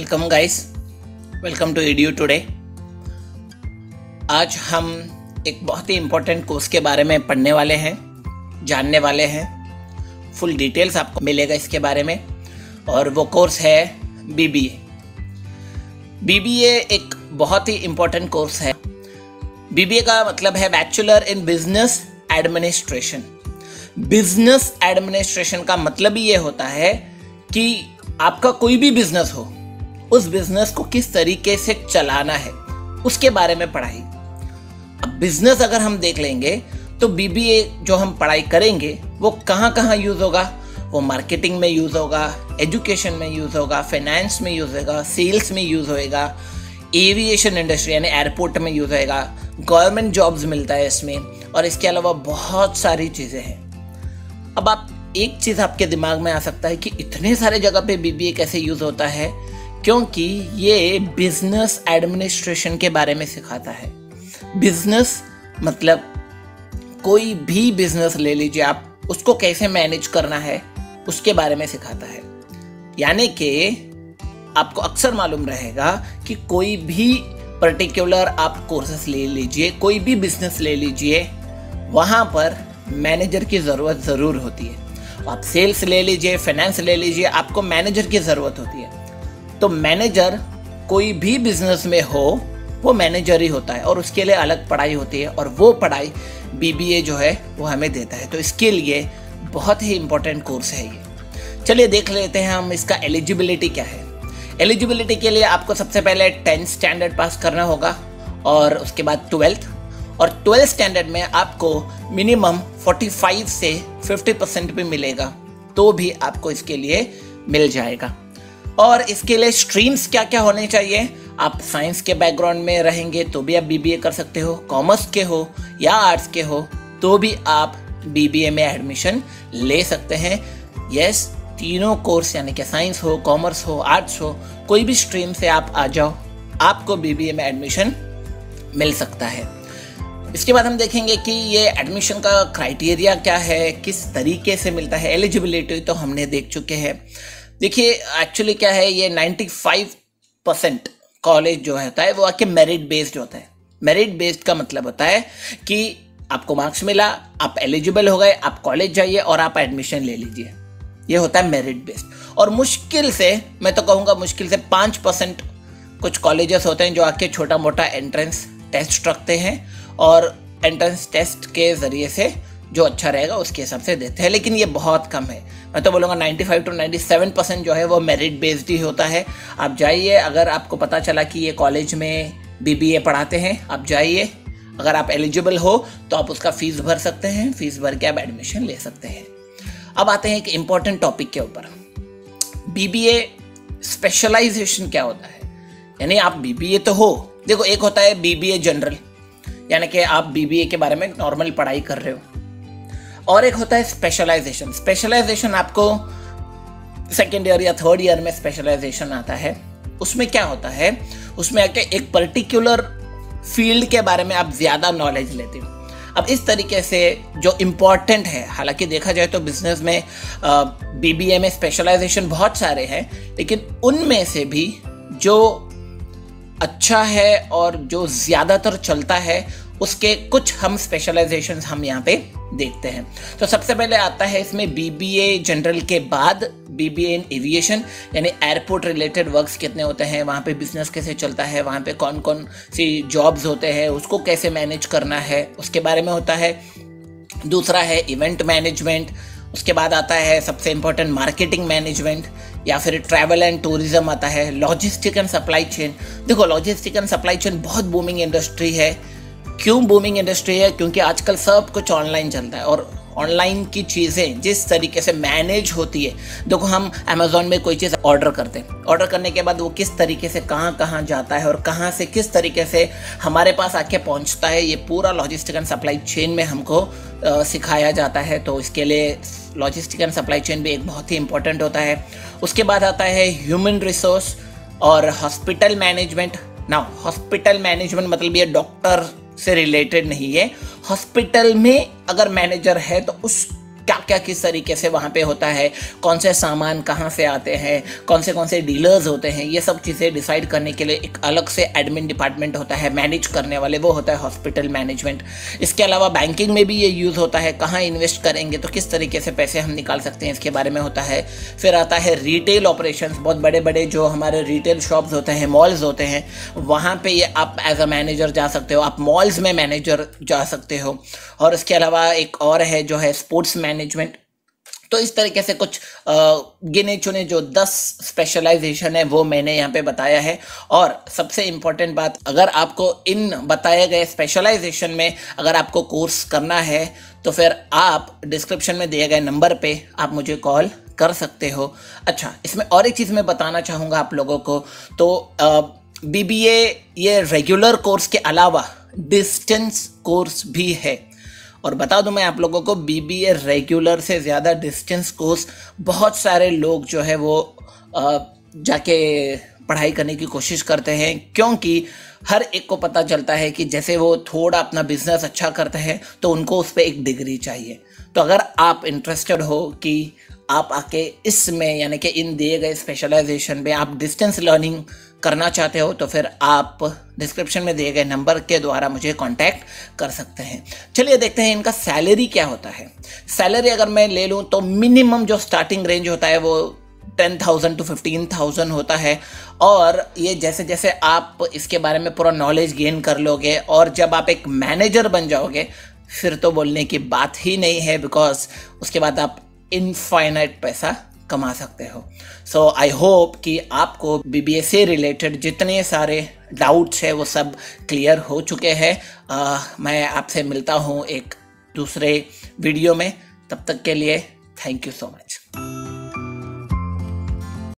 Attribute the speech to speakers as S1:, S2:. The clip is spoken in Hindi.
S1: Welcome guys, welcome to Edu Today. आज हम एक बहुत ही इम्पोर्टेंट कोर्स के बारे में पढ़ने वाले हैं, जानने वाले हैं। फुल डिटेल्स आपको मिलेगा इसके बारे में, और वो कोर्स है बीबीए। बीबीए एक बहुत ही इम्पोर्टेंट कोर्स है। बीबीए का मतलब है bachelor in business administration. Business administration का मतलब ही ये होता है कि आपका कोई भी बिजनेस हो, उस बिजनेस को किस तरीके से चलाना है उसके बारे में पढ़ाई। अब बिजनेस अगर हम देख लेंगे तो बीबीए जो हम पढ़ाई करेंगे वो कहाँ कहाँ यूज होगा। वो मार्केटिंग में यूज होगा, एजुकेशन में यूज होगा, फाइनेंस में यूज होगा, सेल्स में यूज होएगा, एविएशन इंडस्ट्री यानी एयरपोर्ट में यूज होएगा, गवर्नमेंट जॉब्स मिलता है इसमें, और इसके अलावा बहुत सारी चीज़ें हैं। अब आप एक चीज़ आपके दिमाग में आ सकता है कि इतने सारे जगह पे बीबीए कैसे यूज़ होता है, क्योंकि ये बिजनेस एडमिनिस्ट्रेशन के बारे में सिखाता है। बिजनेस मतलब कोई भी बिजनेस ले लीजिए आप, उसको कैसे मैनेज करना है उसके बारे में सिखाता है। यानी कि आपको अक्सर मालूम रहेगा कि कोई भी पर्टिकुलर आप कोर्सेस ले लीजिए, कोई भी बिजनेस ले लीजिए, वहाँ पर मैनेजर की ज़रूरत ज़रूर होती है। आप सेल्स ले लीजिए, फाइनेंस ले लीजिए, आपको मैनेजर की ज़रूरत होती है। तो मैनेजर कोई भी बिजनेस में हो वो मैनेजर ही होता है, और उसके लिए अलग पढ़ाई होती है, और वो पढ़ाई बीबीए जो है वो हमें देता है। तो इसके लिए बहुत ही इम्पोर्टेंट कोर्स है ये। चलिए देख लेते हैं हम इसका एलिजिबिलिटी क्या है। एलिजिबिलिटी के लिए आपको सबसे पहले 10th स्टैंडर्ड पास करना होगा, और उसके बाद 12th, और 12th स्टैंडर्ड में आपको मिनिमम 45 से 50% भी मिलेगा, तो भी आपको इसके लिए मिल जाएगा। और इसके लिए स्ट्रीम्स क्या क्या होने चाहिए। आप साइंस के बैकग्राउंड में रहेंगे तो भी आप बीबीए कर सकते हो, कॉमर्स के हो या आर्ट्स के हो तो भी आप बीबीए में एडमिशन ले सकते हैं। यस, तीनों कोर्स यानी कि साइंस हो, कॉमर्स हो, आर्ट्स हो, कोई भी स्ट्रीम से आप आ जाओ, आपको बीबीए में एडमिशन मिल सकता है। इसके बाद हम देखेंगे कि ये एडमिशन का क्राइटेरिया क्या है, किस तरीके से मिलता है। एलिजिबिलिटी तो हमने देख चुके हैं। देखिए एक्चुअली क्या है, ये 95% कॉलेज जो होता है वो आपके मेरिट बेस्ड होता है। मेरिट बेस्ड का मतलब होता है कि आपको मार्क्स मिला, आप एलिजिबल हो गए, आप कॉलेज जाइए और आप एडमिशन ले लीजिए। ये होता है मेरिट बेस्ड। और मुश्किल से, मैं तो कहूँगा मुश्किल से 5% कुछ कॉलेजेस होते हैं जो आके छोटा मोटा एंट्रेंस टेस्ट रखते हैं, और एंट्रेंस टेस्ट के ज़रिए से जो अच्छा रहेगा उसके हिसाब से देते हैं, लेकिन ये बहुत कम है। मैं तो बोलूँगा 95 to 97% जो है वो मेरिट बेस्ड ही होता है। आप जाइए, अगर आपको पता चला कि ये कॉलेज में बीबीए पढ़ाते हैं, आप जाइए, अगर आप एलिजिबल हो तो आप उसका फ़ीस भर सकते हैं, फ़ीस भर के आप एडमिशन ले सकते हैं। अब आते हैं एक इम्पॉर्टेंट टॉपिक के ऊपर, बीबीए स्पेशलाइजेशन क्या होता है। यानी आप बीबीए तो हो, देखो एक होता है बीबीए जनरल, यानी कि आप बीबीए के बारे में नॉर्मल पढ़ाई कर रहे हो, और एक होता है स्पेशलाइजेशन। स्पेशलाइजेशन आपको सेकेंड ईयर या थर्ड ईयर में स्पेशलाइजेशन आता है। उसमें क्या होता है, उसमें आके एक पर्टिकुलर फील्ड के बारे में आप ज़्यादा नॉलेज लेते हो। अब इस तरीके से जो इम्पॉर्टेंट है, हालांकि देखा जाए तो बिजनेस में बीबीए में स्पेशलाइजेशन बहुत सारे हैं, लेकिन उनमें से भी जो अच्छा है और जो ज़्यादातर चलता है उसके कुछ हम स्पेशलाइजेशंस हम यहाँ पे देखते हैं। तो सबसे पहले आता है इसमें बीबीए जनरल के बाद बीबीए इन एविएशन, यानी एयरपोर्ट रिलेटेड वर्क्स कितने होते हैं, वहाँ पे बिजनेस कैसे चलता है, वहाँ पे कौन कौन सी जॉब्स होते हैं, उसको कैसे मैनेज करना है, उसके बारे में होता है। दूसरा है इवेंट मैनेजमेंट। उसके बाद आता है सबसे इम्पोर्टेंट मार्केटिंग मैनेजमेंट, या फिर ट्रैवल एंड टूरिज्म आता है, लॉजिस्टिक एंड सप्लाई चेन। देखो लॉजिस्टिक एंड सप्लाई चेन बहुत बूमिंग इंडस्ट्री है। क्यों बूमिंग इंडस्ट्री है? क्योंकि आजकल सब कुछ ऑनलाइन चलता है, और ऑनलाइन की चीज़ें जिस तरीके से मैनेज होती है, देखो हम अमेज़ॉन में कोई चीज़ ऑर्डर करते हैं, ऑर्डर करने के बाद वो किस तरीके से कहाँ कहाँ जाता है और कहाँ से किस तरीके से हमारे पास आके पहुँचता है, ये पूरा लॉजिस्टिक एंड सप्लाई चेन में हमको सिखाया जाता है। तो इसके लिए लॉजिस्टिक एंड सप्लाई चेन भी एक बहुत ही इंपॉर्टेंट होता है। उसके बाद आता है ह्यूमन रिसोर्स और हॉस्पिटल मैनेजमेंट। ना हॉस्पिटल मैनेजमेंट मतलब ये डॉक्टर से रिलेटेड नहीं है। हॉस्पिटल में अगर मैनेजर है तो उस क्या क्या किस तरीके से वहाँ पे होता है, कौन से सामान कहाँ से आते हैं, कौन से डीलर्स होते हैं, ये सब चीज़ें डिसाइड करने के लिए एक अलग से एडमिन डिपार्टमेंट होता है, मैनेज करने वाले वो होता है हॉस्पिटल मैनेजमेंट। इसके अलावा बैंकिंग में भी ये यूज़ होता है, कहाँ इन्वेस्ट करेंगे तो किस तरीके से पैसे हम निकाल सकते हैं, इसके बारे में होता है। फिर आता है रिटेल ऑपरेशंस, बहुत बड़े बड़े जो हमारे रिटेल शॉप्स होते हैं, मॉल्स होते हैं, वहाँ पे ये आप एज अ मैनेजर जा सकते हो, आप मॉल्स में मैनेजर जा सकते हो। और इसके अलावा एक और है जो है स्पोर्ट्स मैनेजमेंट। तो इस तरीके से कुछ गिने चुने जो 10 स्पेशलाइजेशन है वो मैंने यहाँ पे बताया है। और सबसे इम्पोर्टेंट बात, अगर आपको इन बताए गए स्पेशलाइजेशन में अगर आपको कोर्स करना है तो फिर आप डिस्क्रिप्शन में दिए गए नंबर पे आप मुझे कॉल कर सकते हो। अच्छा, इसमें और एक चीज़ मैं बताना चाहूँगा आप लोगों को, तो BBA ये रेगुलर कोर्स के अलावा डिस्टेंस कोर्स भी है। और बता दूं मैं आप लोगों को, BBA रेगुलर से ज़्यादा डिस्टेंस कोर्स बहुत सारे लोग जो है वो जाके पढ़ाई करने की कोशिश करते हैं, क्योंकि हर एक को पता चलता है कि जैसे वो थोड़ा अपना बिजनेस अच्छा करते हैं तो उनको उस पर एक डिग्री चाहिए। तो अगर आप इंटरेस्टेड हो कि आप आके इसमें यानी कि इन दिए गए स्पेशलाइजेशन में आप डिस्टेंस लर्निंग करना चाहते हो तो फिर आप डिस्क्रिप्शन में दिए गए नंबर के द्वारा मुझे कांटेक्ट कर सकते हैं। चलिए देखते हैं इनका सैलरी क्या होता है। सैलरी अगर मैं ले लूँ तो मिनिमम जो स्टार्टिंग रेंज होता है वो 10,000 to 15,000 होता है। और ये जैसे जैसे आप इसके बारे में पूरा नॉलेज गेन कर लोगे और जब आप एक मैनेजर बन जाओगे फिर तो बोलने की बात ही नहीं है, बिकॉज उसके बाद आप इनफाइनाइट पैसा कमा सकते हो। सो आई होप कि आपको BBA से रिलेटेड जितने सारे डाउट्स है वो सब क्लियर हो चुके हैं। मैं आपसे मिलता हूँ एक दूसरे वीडियो में, तब तक के लिए थैंक यू सो मच।